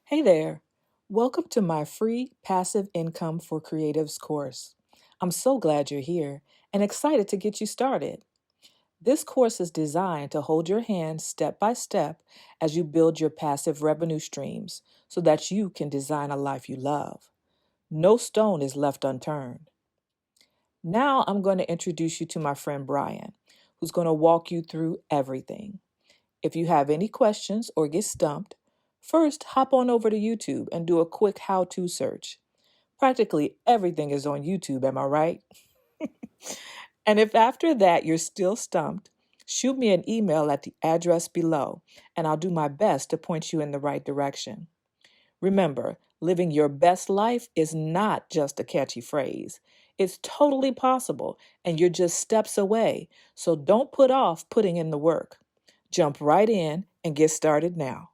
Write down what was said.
Hey there. Welcome to my free Passive Income for Creatives course. I'm so glad you're here and excited to get you started. This course is designed to hold your hand step by step as you build your passive revenue streams so that you can design a life you love. No stone is left unturned. Now I'm going to introduce you to my friend Brian, who's going to walk you through everything. If you have any questions or get stumped, first hop on over to YouTube and do a quick how-to search. Practically everything is on YouTube, am I right? And if after that you're still stumped, shoot me an email at the address below, and I'll do my best to point you in the right direction. Remember, living your best life is not just a catchy phrase. It's totally possible, and you're just steps away. So don't put off putting in the work. Jump right in and get started now.